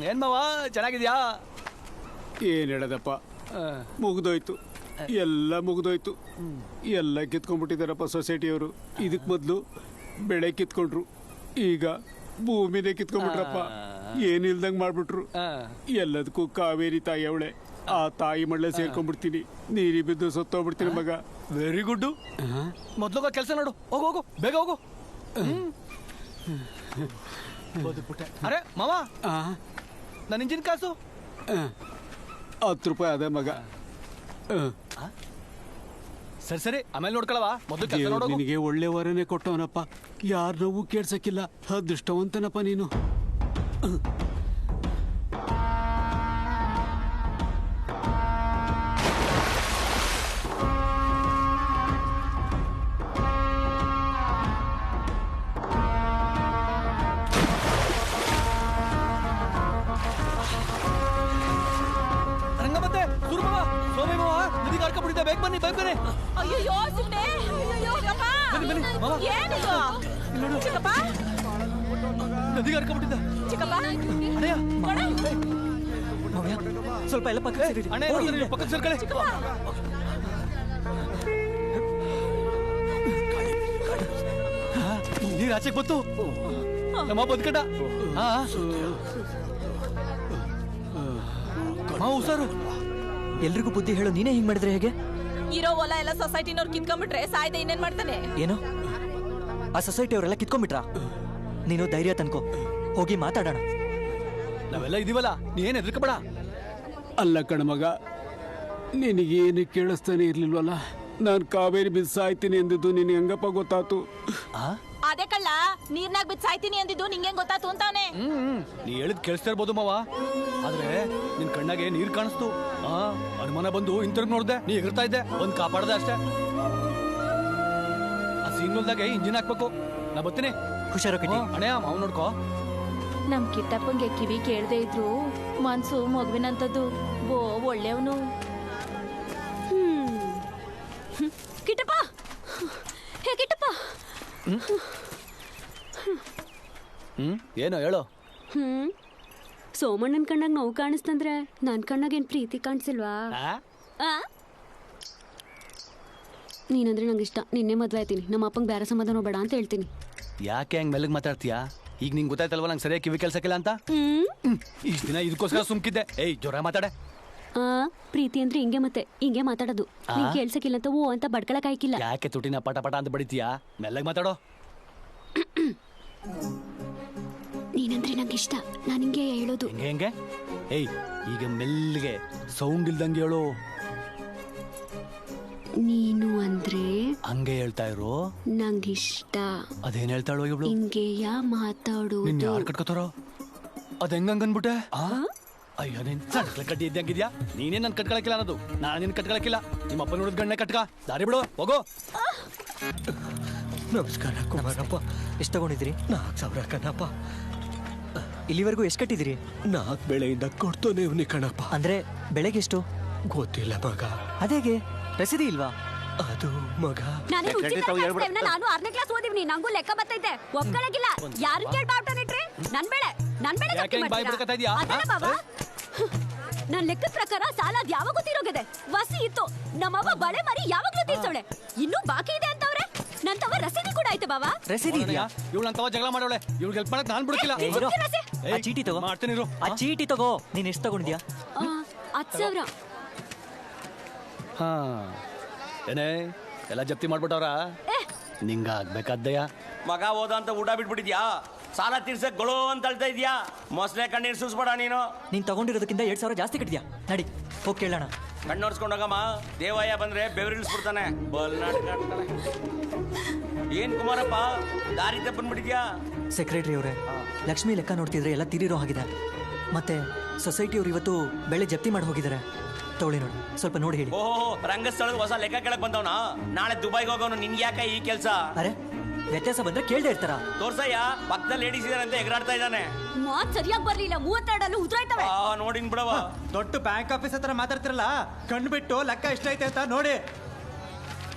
ಏನ್ ಮಾವ ಚೆನ್ನಾಗಿದ್ಯಾ? ಏನ್ ಹೇಳದಪ್ಪ, ಮುಗ್ದೋಯ್ತು, ಎಲ್ಲ ಮುಗ್ದೋಯ್ತು. ಎಲ್ಲ ಕಿತ್ಕೊಂಡ್ಬಿಟ್ಟಿದಾರಪ್ಪ ಸೊಸೈಟಿಯವರು. ಇದಕ್ ಮೊದ್ಲು ಬೆಳೆ ಕಿತ್ಕೊಂಡ್ರು, ಈಗ ಭೂಮಿನೇ ಕಿತ್ಕೊಂಡ್ಬಿಟ್ರಪ್ಪ. ಏನಿಲ್ದಂಗ್ ಮಾಡ್ಬಿಟ್ರು. ಎಲ್ಲದಕ್ಕೂ ಕಾವೇರಿ ತಾಯಿ ಅವಳೆ. ಆ ತಾಯಿ ಮಳ್ಳೆ ಸೇರ್ಕೊಂಡ್ಬಿಡ್ತೀನಿ, ನೀರಿ ಬಿದ್ದು ಸತ್ತೋಗ್ಬಿಡ್ತೀನಿ ಮಗ. Very good. ಮೊದ್ಲೋಗ ಕೆಲಸ ನೋಡು. ಹೋಗು ಹೋಗು, ಬೇಗ ಹೋಗು. ಅರೆ ಮಾವ, ನನ್ನ ಇಂಜಿನ್ ಕಾಸು 10 ರೂಪಾಯಿ ಅದೇ ಮಗ. ಸರಿ ಸರಿ, ಆಮೇಲೆ ನೋಡ್ಕೊಳವಾ, ಮೊದಲು ಕೆಲಸ ನೋಡು. ನಿನಗೆ ಒಳ್ಳೆ ವರನೇ ಕೊಟ್ಟವನಪ್ಪ, ಯಾರ ನೋವು ಕೇಳ್ಸಕ್ಕಿಲ್ಲ. ಅದೃಷ್ಟವಂತನಪ್ಪ ನೀನು. ಬೇಗ ಬನ್ನಿ, ಬೇಗ ಬನ್ನಿ. ಅಯ್ಯೋ ಸುಮ್ಮನೆ, ಚಿಕ್ಕಪ್ಪ ನದಿಗೆ ಹರ್ಕೊಂಡ್ಬಿಟ್ಟಿದ್ದ. ಚಿಕ್ಕಪ್ಪ ಸ್ವಲ್ಪ ಎಲ್ಲ ಪಕ್ಕ ಪಕ್ಕದ ಸರ್ಕಳೆ. ನೀರ್ ಆಚೆಗೆ ಬಂತು, ನಮ್ಮ ಬದುಕಂಡ. ಹುಷಾರು. ಎಲ್ರಿಗೂ ಬುದ್ಧಿ ಹೇಳು, ನೀನೇ ಹಿಂಗ್ ಮಾಡಿದ್ರೆ ಹೇಗೆ? ಇರೋ ಹೊಲ ಎಲ್ಲ ಸೊಸೈಟಿನವ್ರು ಕಿತ್ಕೊಂಡ್ಬಿಟ್ರೆ ಸಾಯ್ದೆ ಇನ್ನೇನ್ ಮಾಡ್ತಾನೆ? ಏನು, ಆ ಸೊಸೈಟಿ ಅವರೆಲ್ಲ ಕಿತ್ಕೊಂಡ್ಬಿಟ್ರಾ? ನೀನು ಧೈರ್ಯ ತನ್ಕೋ, ಹೋಗಿ ಮಾತಾಡೋಣ. ನಾವೆಲ್ಲ ಇದೀವಲ್ಲ, ನೀನ್ ಹೆದರ್ಕಬೇಡ. ಅಲ್ಲ ಕಣ ಮಗ, ನಿನಗೇನು ಕೇಳಿಸ್ತಾನೆ ಇರ್ಲಿಲ್ವಲ್ಲ. ನಾನು ಕಾವೇರಿ ಬಿದ್ದು ಸಾಯ್ತೀನಿ ಎಂದಿದ್ದು ನಿನಗೆ ಹೆಂಗಪ್ಪ ಗೊತ್ತಾತು? ಅದೇ ಕಳ್ಳ, ನೀರ್ನಾಗ ಬಿದ್ದು ಸಾಯ್ತೀನಿ ಅಂದಿದ್ದು ನಿಂಗೆ ಗೊತ್ತಾತು ಅಂತಾನೆ. ನೀ ಹೇಳಿದ್ ಕೇಳಿಸ್ತಾ ಇರ್ಬೋದು ಮಾವ, ಆದ್ರೆ ನಿನ್ ಕಣ್ಣಾಗೆ ನೀರ್ ಕಾಣಿಸ್ತು. ಅನುಮಾನ ಬಂದು ಹಿಂತಿರುಗಿ ನೋಡ್ದೆ, ನೀ ಎಗರ್ತಾ ಇದ್ದೆ, ಬಂದ್ ಕಾಪಾಡ್ದೆ ಅಷ್ಟೇ. ಆ ಸಿಗ್ನಲ್ದಾಗೆ ಇಂಜಿನ್ ಹಾಕ್ಬೇಕು. ನಾ ಬರ್ತೀನಿ. ಹುಷಾರು ಕಟ್ಟಿ. ಅಣೆ ಮಾವ್ ನೋಡ್ಕೋ. ನಮ್ ಕಿಟ್ಟಪ್ಪಂಗೆ ಕಿವಿ ಕೇಳದೆ ಇದ್ರು ಮನ್ಸು ಮಗುವಿನಂತದ್ದು. ಬೋ ಒಳ್ಳೆಯವನು. ಕಿಟ್ಟಪ್ಪ, ಹೇ ಕಿಟ್ಟಪ್ಪ. ಏನೋ ಹೇಳು. ಸೋಮಣ್ಣನ ಕಣ್ಣಾಗ ನೋವು ಕಾಣಿಸ್ತಂದ್ರೆ ನನ್ ಕಣ್ಣಾಗ ಏನ್ ಪ್ರೀತಿ ಕಾಣಿಸಿಲ್ವಾ? ನೀನಂದ್ರೆ ನಂಗೆ ಇಷ್ಟ, ನಿನ್ನೆ ಮದ್ವೆ ಆಯ್ತೀನಿ. ನಮ್ಮ ಅಪ್ಪಂಗೆ ಬೇರೆ ಸಮಾಧಾನ ಬೇಡ ಅಂತ ಹೇಳ್ತೀನಿ. ಯಾಕೆ ಹಂಗ್ ಮೆಲ್ಲಗ್ ಮಾತಾಡ್ತೀಯಾ? ಈಗ ನಿಂಗೆ ಗೊತ್ತಾಯ್ತಲ್ವಾ ನಂಗೆ ಸರಿಯಾಗಿ ಕಿವಿ ಕೆಲ್ಸಕ್ಕಿಲ್ಲ ಅಂತ. ಇಷ್ಟ ದಿನ ಇದಕ್ಕೋಸ್ಕರ ಸುಮ್ಕಿದ್ದೆ. ಏಯ್ ಜೋರ ಮಾತಾಡೆ. ಪ್ರೀತಿ ಅಂದ್ರೆ ಹಿಂಗೆ, ಮತ್ತೆ ಹಿಂಗೆ ಮಾತಾಡೋದು. ನೀನ್ ಕೇಳ್ಸಕ್ಕಿಲ್ಲ ಅಂತ ಓ ಅಂತ ಬಡ್ಕೊಳಕ್ ಆಯ್ಕಿಲ್ಲ. ಯಾಕೆ ತುಟಿನ ಪಟ ಪಟ ಅಂತ ಬಡಿತೀಯಾ? ಮೆಲ್ಲಗ್ ಮಾತಾಡೋ. ನೀನಂದ್ರೆ ನಂಗೆ ಇಷ್ಟ, ನಾನು ಹಿಂಗೆ ಹೇಳೋದು. ಹೆಂಗೆ? ಏಯ್ ಈಗ ಮೆಲ್ಲಿಗೆ ಸೌಂಡ್ ಇಲ್ದಂಗೆ ಹೇಳು. ನೀನು ಅಂದ್ರೆ ಹಂಗೆ ಹೇಳ್ತಾ ಇರು. ನಂಗಿಷ್ಟ. ಅದೇನ್ ಹೇಳ್ತಾಳೋ ಇವಳು? ಹಿಂಗೆಯಾ ಮಾತಾಡೋದು. ನಿನ್ ಯಾರು ಕಟ್ಕೋತಾರೋ? ಅದ್ ಹೆಂಗನ್ಬಿಟ್ಟೆ? ಅಯ್ಯೋ, ನೀನ್ ಸಣ್ಣ ಕಡ್ಡಿ ಇದ್ದಂಗಿದ್ಯಾ? ನೀನೇ ನನ್ ಕಟ್ಕೊಳಕಿಲ್ಲ ಅನ್ನೋದು. ನಾನು ನಿನ್ ಕಟ್ಕೊಳಕಿಲ್ಲ. ನಿಮ್ಮ ಅಪ್ಪ ನೋಡಿದ ಗಣ್ಣೆ ಕಟ್ಕ. ದಾರಿ ಬಿಡು, ಹೋಗೋ. ನಮಸ್ಕಾರ ಕುಮಾರಪ್ಪ. ಎಷ್ಟು ತಗೊಂಡಿದ್ದೀರಿ? 4,000 ಕಣಪ್ಪ. ಇಲ್ಲಿವರೆಗೂ ಎಷ್ಟು ಕಟ್ಟಿದಿರಿ? 4 ಬೆಳೆಯಿಂದ ಕೊಡ್ತಾನೆ ಇವ್ನಿ ಕಣಪ್ಪ. ಅಂದ್ರೆ ಬೆಳೆಗೆ ಎಷ್ಟು ಗೊತ್ತಿಲ್ಲ ಮಗ. ಅದೇಗೆ ರಸೀದಿ ಇಲ್ವಾ? ಅದು ಮಗ, ನಾನು 6ನೇ ಕ್ಲಾಸ್ ಓದಿವ್ನಿ, ನಂಗೂ ಲೆಕ್ಕ ಬರ್ತೈತೆ. ಒಪ್ಕೊಳಕಿಲ್ಲ. ಯಾರನ್ನ ಕೇಳ್ಬಾರ್ದಾನಿಟ್ರಿ? ನನ್ ಬೆಳೆ ನನ್ ಲೆಕ್ಕದ ಪ್ರಕಾರ ಸಾಲ ಅದ್ ಯಾವಾಗೂ ತೀರೋಗಿದೆ. ವಸಿ ಇತ್ತು, ನಮ್ಮವ್ವ ಬಳೆ ಮರಿ ಯಾವಾಗ್ಲೂ ತೀರ್ಸೋಳೆ. ಇನ್ನೂ ಬಾಕಿ ಇದೆ ಅಂತವ್ರೆ. ನನ್ ತವ ರಸೀದಿ ಕೂಡ ಐತೆ ಬಾವಾ. ರಸೀದಿ ಇದೆಯಾ? ಇವಳು ನಂತವ ಜಗಳ ಮಾಡೋಳೆ. ಇವಳಿಗೆ ಹೆಲ್ಪ್ ಮಾಡಕ್ ನಾನ್ ಬಿಡ್ತಿಲ್ಲ. ಆ ಚೀಟಿ ತಗೋ. ಮಾಡ್ತೀನಿ ಇರು. ಆ ಚೀಟಿ ತಗೋ. ನೀನ್ ಎಷ್ಟು ತಗೊಂಡಿದ್ಯಾ? 10,000. ಏನೇ ಎಲ್ಲ ಜಪ್ತಿ ಮಾಡ್ಬಿಟ್ಟವ್ರ? ನಿಂಗ ಆಗ್ಬೇಕಾದ್ದಯ್ಯ. ಮಗ ಹೋದ ಅಂತ ಊಟ ಬಿಟ್ಬಿಟ್ಟಿದ್ಯಾ? ಸಾಲ ತೀರ್ಸಕ್ ಗೊಳೋ ಅಂತ ಹೇಳ್ತಾ ಇದ್ಯಾ? ಮೊಸಳೆ ಕಣ್ಣೀರ್ ಸುಸ್ಬೇಡ ನೀನು. ನೀನ್ ತಗೊಂಡಿರೋದಕ್ಕಿಂತ 2,000 ಜಾಸ್ತಿ ಕಟ್ಟಿದ್ಯಾ? ನಡಿ ಹೋಗಿ ಕೇಳೋಣ. ಕಣ್ಣೋರ್ಸ್ಕೊಂಡೋಗಮ್ಮ. ದೇವಯ್ಯ ಬಂದ್ರೆ ಬೆವರಿಳಿಸ್ಬಿಡ್ತಾನೆ. ಏನ್ ಕುಮಾರಪ್ಪ, ದಾರಿ ತಪ್ಪನ್ಬಿಟ್ಟಿದ್ಯಾ? ಸೆಕ್ರೆಟರಿ ಅವರೇ, ಲಕ್ಷ್ಮಿ ಲೆಕ್ಕ ನೋಡ್ತಿದ್ರೆ ಎಲ್ಲ ತೀರಿರೋ ಆಗಿದೆ. ಮತ್ತೆ ಸೊಸೈಟಿಯವರು ಇವತ್ತು ಬೆಳೆ ಜಪ್ತಿ ಮಾಡಿ ಹೋಗಿದ್ದಾರೆ. ತಗೊಳ್ಳಿ ನೋಡಿ, ಸ್ವಲ್ಪ ನೋಡಿ ಹೇಳಿ. ಓಹೋ, ರಂಗಸ್ಥಳದ ಹೊಸ ಲೆಕ್ಕ ಕೇಳಕ್ ಬಂದವನ? ನಾಳೆ ದುಬೈಗೆ ಹೋಗೋನು. ನಿನ್ಗೆ ಯಾಕ ಈ ಕೆಲಸ? ಅರೆ, ವ್ಯತ್ಯಾಸ ಬಂದ್ರೆ ಕೇಳ್ದೆ ಇರ್ತಾರ. ತೋರ್ಸಯ್ಯ, ಪಕ್ಕದಲ್ಲಿ ಲೇಡೀಸ್ ಇದಾರೆ ಅಂತ ಎಗರಾಡ್ತಾ ಇದ್ದಾನೆ. ಮಾತ್ ಸರಿಯಾಗಿ ಬರ್ಲಿಲ್ಲ. 32 ಉದ್ರಾಯ್ತವೆ. ನೋಡಿನ್ ಬಿಡವ. ದೊಡ್ಡ ಬ್ಯಾಂಕ್ ಆಫೀಸ್ ಹತ್ರ ಮಾತಾಡ್ತಿರಲ್ಲ, ಕಣ್ಣು ಬಿಟ್ಟು ಲೆಕ್ಕ ಎಷ್ಟೈತೆ ಅಂತ ನೋಡಿ.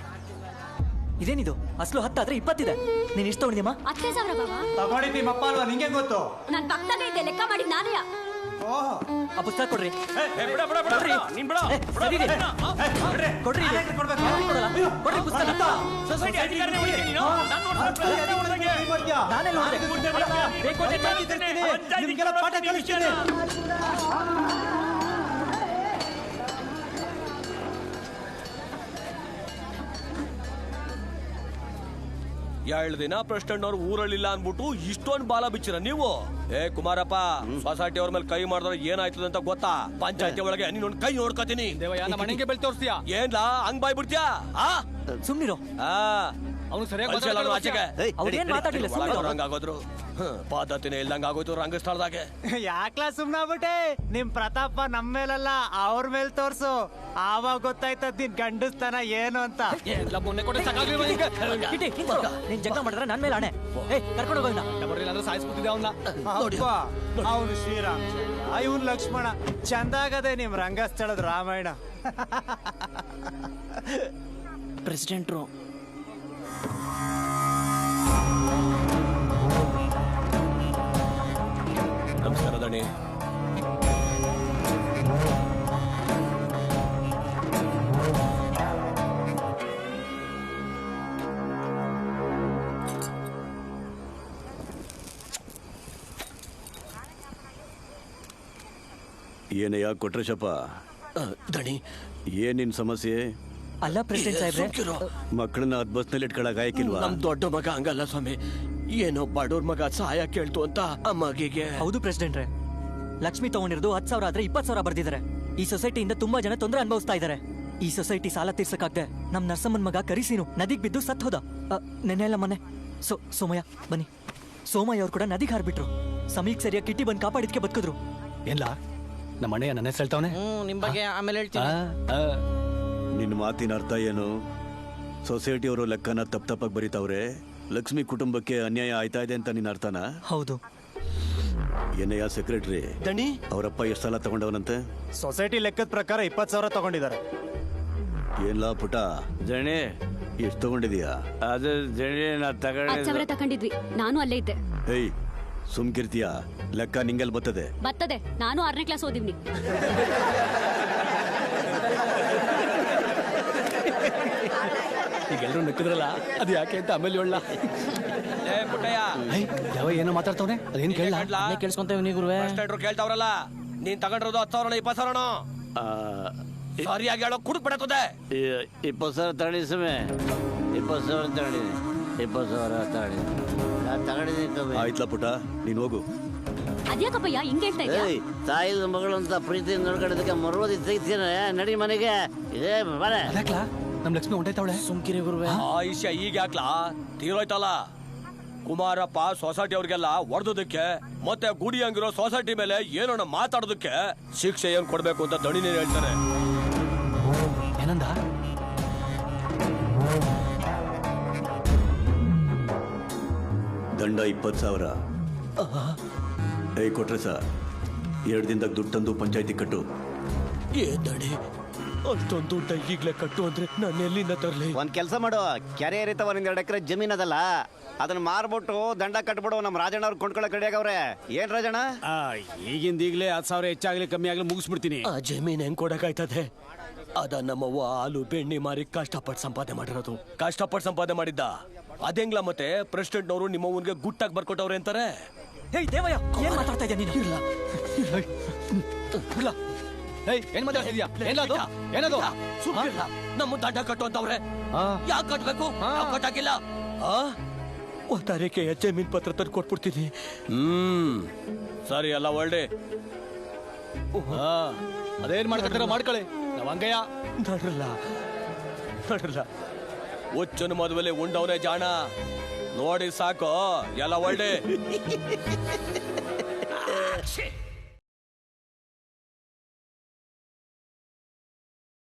ಇದೇನಿದು ಅಸಲು 10 ಆದ್ರೆ 20 ಇದೆ. ನೀನ್ ಎಷ್ಟು ತಗೊಂಡಿದ್ಯಮ್ಮ? 10,000 ಬಾವ. ತಗೊಂಡಿದ್ದಿ ನಿಮ್ಮಪ್ಪ ಅಲ್ವಾ, ನಿಂಗೆ ಗೊತ್ತು? ನನ್ ಪಕ್ಕದಾಗೆ ಇದೆ, ಲೆಕ್ಕ ಮಾಡಿದ್ ನಾನೇ. ಓಹ್, ಆ ಪುಸ್ತಕ ಕೊಡ್ರಿ. ಕೊಡ್ರಿ ನೀನ್ ಬಿಡ ಕೊಡ್ರಿ ಇಲ್ಲಿ. ಕೊಡ್ರಿ ಇಲ್ಲಿ. ಕೊಡ್ಬೇಕು. ಯಾಕ್ ಕೊಡಲ್ಲ? ಕೊಡ್ರಿ ಪುಸ್ತಕ. ಸೊಸೈಟಿ ಅಧಿಕಾರಿನೇ ಹೊಡಿತೀನಿ ನೀನು. ನಾನು ನೋಡ್ತೀನಿ. ನಾನೇ ನೋಡ್ದೆ. ಬೇಕು ಅಂದ್ರೆ ನಿಮ್ಗೆಲ್ಲ ಪಾಠ ಕಲಿಸ್ತೀನಿ. ಎರಡು ದಿನ ಪ್ರೆಸಿಡೆಂಟ್ ಅವ್ರು ಊರಲ್ಲಿಲ್ಲ ಅನ್ಬಿಟ್ಟು ಇಷ್ಟೊಂದು ಬಾಲ ಬಿಚ್ಚಿರ ನೀವು. ಕುಮಾರಪ್ಪ, ಸೊಸೈಟಿ ಅವ್ರ ಮೇಲೆ ಕೈ ಮಾಡಿದ್ರೆ ಏನಾಯ್ತದ ಅಂತ ಗೊತ್ತಾ? ಪಂಚಾಯತಿ ಒಳಗೆ ನೀನೊಂದು ಕೈ ನೋಡ್ಕೊತೀನಿ. ದೇವಯ್ಯ ನಮ್ಮ ಮನೆಗೆ ಬೆಲ್ ತೋರಿಸ್ತೀಯಾ? ಏನ್ಲಾ ಹಂಗ್ ಬಾಯ್ ಬಿಡ್ತೀಯಾ? ಸುಮ್ನಿರೋ. ಅವನು ಸರಿಯಾಗಿ ಆಚೆಗೆ ಅವ್ರೇನ್ ಮಾತಾಡಿಲ್ಲ, ಸುಮ್ನಿರೋ. ಹಂಗಾಗೋದ್ರು ಪದ್ಧತಿನೇ ಇಲ್ದಂಗ ಆಗೋಯ್ತು ರಂಗಸ್ಥಳದಾಗೆ. ಯಾಕ್ಲಾ ಸುಮ್ನಾಗ್ಬಿಟ್ಟೆ? ನಿಮ್ ಪ್ರತಾಪ ನಮ್ ಮೇಲಲ್ಲ ಅವ್ರ ಮೇಲ್ ತೋರ್ಸು, ಆವಾಗ ಗೊತ್ತಾಯ್ತದ ನಿನ್ ಗಂಡಸ್ತನ ಏನು ಅಂತ. ಎಲ್ಲ ಮೊನ್ನೆ ಕೊಟ್ಟೆ ಸಾಕಾಗ್ಲಿಲ್ವಾ ನಿಂಗೆ? ಕಿಟಿ, ನಿಂತ್ಕೊ. ನೀನ್ ಜಗಳ ಮಾಡಿದ್ರೆ ನನ್ ಮೇಲೆ ಆಣೆ. ಕರ್ಕೊಂಡು ಹೋಗೋಣ. ಏನಾದ್ರೂ ಸಾಯಿಸ್ಬಿಟ್ಟಿದೆ ಅವನ್ನ. ಅವನು ಶ್ರೀರಾಮ್, ಇವನ್ ಲಕ್ಷ್ಮಣ. ಚಂದಾಗದೆ ನಿಮ್ ರಂಗಸ್ಥಳದ ರಾಮಾಯಣ. ಪ್ರೆಸಿಡೆಂಟ್ರು ನಮಸ್ಕಾರ ದಣಿ. ಏನಯ್ಯ ಕೊಟ್ರೇಶಪ್ಪ? ದಣಿ, ಏನ್ ನಿನ್ ಸಮಸ್ಯೆ? ಅಲ್ಲ ಪ್ರೆಸಿಡೆಂಟ್ ಸಾಹೇಬ್ರೆ, ಮಕ್ಕಳನ್ನ ಅದ್ ಬಸ್ನಲ್ಲಿ ಇಟ್ಕೊಳಕ್ ಆಯ್ಕಿಲ್ವಾ? ನಮ್ ದೊಡ್ಡ ಮಗ ಹಂಗಲ್ಲ ಸ್ವಾಮಿ, ಏನೋ ಬಡವ್ರ ಮಗ ಸಹಾಯ ಕೇಳ್ತು ಅಂತ ಆ ಮಗಿಗೆ. ಹೌದು ಪ್ರೆಸಿಡೆಂಟ್ರೆ, ಲಕ್ಷ್ಮಿ ತಗೊಂಡಿರೋದು 10,000 ಆದ್ರೆ 20,000 ಬರ್ದಿದ್ದಾರೆ. ಈ ಸೊಸೈಟಿಯಿಂದ ತುಂಬಾ ಜನ ತೊಂದರೆ ಅನುಭವಿಸ್ತಾ ಇದ್ದಾರೆ. ಈ ಸೊಸೈಟಿ ಸಾಲ ತೀರ್ಸಕ್ಕಾಗ್ದೆ ನಮ್ ನರ್ಸಮ್ಮನ್ ಮಗ ಕರಿಸೀನು ನದಿಗ್ ಬಿದ್ದು ಸತ್ ಹೋದ. ನೆನ್ನೆಲ್ಲ ಮೊನ್ನೆ ಸೋಮಯ್ಯ ಬನ್ನಿ, ಸೋಮಯ್ಯ ಅವ್ರು ಕೂಡ ನದಿಗೆ ಹಾರ್ಬಿಟ್ರು. ಸಮೀಕ್ ಸರಿಯಾಗಿ ಕಿಟ್ಟಿ ಬಂದು ಕಾಪಾಡಿದ್ಕೆ ಬದುಕಿದ್ರು. ಏನ್ಲ ನಮ್ಮ ಅಣ್ಣಯ್ಯ ನನ್ನ ಹೆಸರು ಹೇಳ್ತಾವನೆ? ನಿಮ್ ಬಗ್ಗೆ ಆಮೇಲೆ ಹೇಳ್ತೀನಿ. ನಿನ್ನ ಮಾತಿನ ಅರ್ಥ ಏನು? ಸೊಸೈಟಿಯವರು ಲೆಕ್ಕನ ತಪ್ಪಾಗಿ ಬರೀತಾವ್ರೆ. ಲಕ್ಷ್ಮಿ ಕುಟುಂಬಕ್ಕೆ ಅನ್ಯಾಯ ಆಯ್ತಾ ಇದೆ ಅಂತ ನಿನ್ನ ಅರ್ಥನಾ? ಹೌದು. ಏನಯ್ಯ ಸೆಕ್ರೆಟರಿ, ದಣಿ, ಅವರಪ್ಪ ಎಷ್ಟು ಸಾಲ ತಗೊಂಡವನಂತೆ? ಸೊಸೈಟಿ ಲೆಕ್ಕದ ಪ್ರಕಾರ 20,000 ತಗೊಂಡಿದ್ದಾರೆ. ಏನ್ಲಾ ಪುಟ ಜಣೆ, ಎಷ್ಟು ತಗೊಂಡಿದೀಯಾ? ಅದು ಜಣೆ ನಾ 10,000 ತಗೊಂಡಿದ್ವಿ, ನಾನು ಅಲ್ಲೇ ಇದ್ದೆ. ಏಯ್ ಸುಮ್ಕಿರ್ತೀಯ? ಲೆಕ್ಕ ನಿಂಗೆಲ್ ಬರ್ತದೆ? ಬರ್ತದೆ, ನಾನು 6ನೇ ಕ್ಲಾಸ್ ಓದಿವ್ನಿ. ಈಗ ಎಲ್ರು ನಕ್ಕಿದ್ರಲ್ಲ, ಅದು ಯಾಕೆ ಅಂತ ಆಮೇಲೆ ಹೇಳ. ಯಾವ ಏನೋ ಮಾತಾಡ್ತಾವನೆ, ಅದೇನ್ ಕೇಳಲ್ಲ. ಕೇಳಿಸ್ಕೊಂತೇವೆ ನೀ ಗುರುವೆ. ಕೇಳ್ತಾವ್ರಲ್ಲ, ನೀನ್ ತಗೊಂಡಿರೋದು 10,000 20,000? ಸರಿಯಾಗಿ ಹೇಳೋ ಕುಡುಕ್ ಬಿಡತ್ತದೆ. 20,000 ತಗೊಂಡಿ ಸಮಯ, 20,000 ತಗೊಂಡಿನಿ, 20,000 ತಗೊಂಡಿನಿ. ಆಯ್ತಲ್ಲ ಪುಟ, ನೀನ್ ಹೋಗು. ಅದ್ಯಾಕಪ್ಪಯ್ಯ ಹಿಂಗ್ ಹೇಳ್ತಾ ಇದ್ಯಾ? ತಾಯಿದ ಮಗಳು ಅಂತ ಪ್ರೀತಿ ನೋಡ್ಕೊಂಡಿದ್ದಕ್ಕೆ ಮರುವದಿ ತೆಗಿತೀನ. ನಡಿ ಮನೆಗೆ. ಇದೇ ಬರೇ ನಮ್ ಲಕ್ಷ್ಮಿ ಹೊಂಟೈತಾವಳೆ. ಸುಮ್ಕಿರಿ ಗುರುವೆ. ಆಯುಷ್ಯ ಈಗ ಯಾಕ್ಲಾ ತೀರೋಯ್ತಲ್ಲ. ಕುಮಾರಪ್ಪ ಸೊಸೈಟಿ ಅವ್ರಿಗೆಲ್ಲ ಹೊಡೆದಕ್ಕೆ ಮತ್ತೆ ಗುಡಿ ಹಂಗಿರೋ ಸೊಸೈಟಿ ಮೇಲೆ ಏನೋ ಮಾತಾಡೋದಕ್ಕೆ ಶಿಕ್ಷೆ ಏನ್ ಕೊಡ್ಬೇಕು ಅಂತ ದಣಿನೇ ಹೇಳ್ತಾನೆ. ಏನಂದ? ದಂಡ 20,000. ಕೊಟ್ರೆ ಸರ್, 2 ದಿನದಾಗ ದುಡ್ಡು ತಂದು ಪಂಚಾಯತಿ ಕಟ್ಟು. ದಣಿ, ಅಷ್ಟೊಂದು ದುಡ್ಡ ಈಗ್ಲೇ ಕಟ್ಟು ಅಂದ್ರೆ ನಾನು ಎಲ್ಲಿಂದ ತರಲಿ? ಒಂದ್ ಕೆಲಸ ಮಾಡು, ಕೆರೆ ಏರಿತವ 2 ಎಕರೆ ಜಮೀನ್ ಅದಲ್ಲ, ಅದನ್ನ ಮಾರ್ಬಿಟ್ಟು ದಂಡ ಕಟ್ಬಿಡು. ನಮ್ ರಾಜಣ್ಣ ಅವ್ರು ಕೊಂಡ್ಕೊಳಕ್ ರೆಡಿಯಾಗವ್ರೆ. ಏನ್ ರಾಜಣ್ಣ? ಈಗಿಂದ ಈಗಲೇ 10,000 ಹೆಚ್ಚಾಗ್ಲಿ ಕಮ್ಮಿ ಆಗ್ಲಿ ಮುಗಿಸ್ಬಿಡ್ತೀನಿ. ಆ ಜಮೀನ್ ಹೆಂಗ್ ಕೊಡಕಾಯ್ತದೆ? ಅದ ನಮ್ಮವ್ವ ಹಾಲು ಬೆಣ್ಣೆ ಮಾರಿ ಕಷ್ಟಪಟ್ಟು ಸಂಪಾದನೆ ಮಾಡಿರೋದು. ಕಷ್ಟಪಟ್ಟು ಸಂಪಾದನೆ ಮಾಡಿದ್ದ ಅದೆಂಗ್ಲ ಮತ್ತೆ ಪ್ರೆಸಿಡೆಂಟ್ನವರು ನಿಮ್ಮವ್ವನ್ಗೆ ಗುಟ್ಟಾಗಿ ಬರ್ಕೊಟ್ಟವ್ರೆ ಅಂತಾರೆ. ಹೇ ದೇವಯ್ಯ, ಏನ್ ಮಾತಾಡ್ತಾ ಇದ್ಯಾ ನೀನು? ಏನ್ ಮಾತಾಡ್ತಿದ್ಯಾ? ಏನದು? ಏನದು? ನಮ್ಮ ದಂಡ ಕಟ್ಟು ಅಂತವ್ರೆ. ಯಾಕೆ ಕಟ್ಬೇಕು? ಕಟ್ಟಾಕಿಲ್ಲ. ತಾರೀಕೆ ಜಮೀನ್ ಪತ್ರ ತಂದು ಕೊಟ್ಬಿಡ್ತೀನಿ. ಸರಿ, ಅಲ್ಲ ಒಳ್ಳೆ. ಅದೇನ್ ಮಾಡ್ಕೊತಾರ ಮಾಡ್ಕೊಳ್ಳಿ. ನಾವ್ ಹಂಗಯ್ಯ ನಡ್ರಲ್ಲ. ಹುಚ್ಚನ ಮದುವೆಲೆ ಉಂಡವನೇ ಜಾಣ. ನೋಡಿ ಸಾಕು, ಎಲ್ಲ ಒಳ್ಳೆ.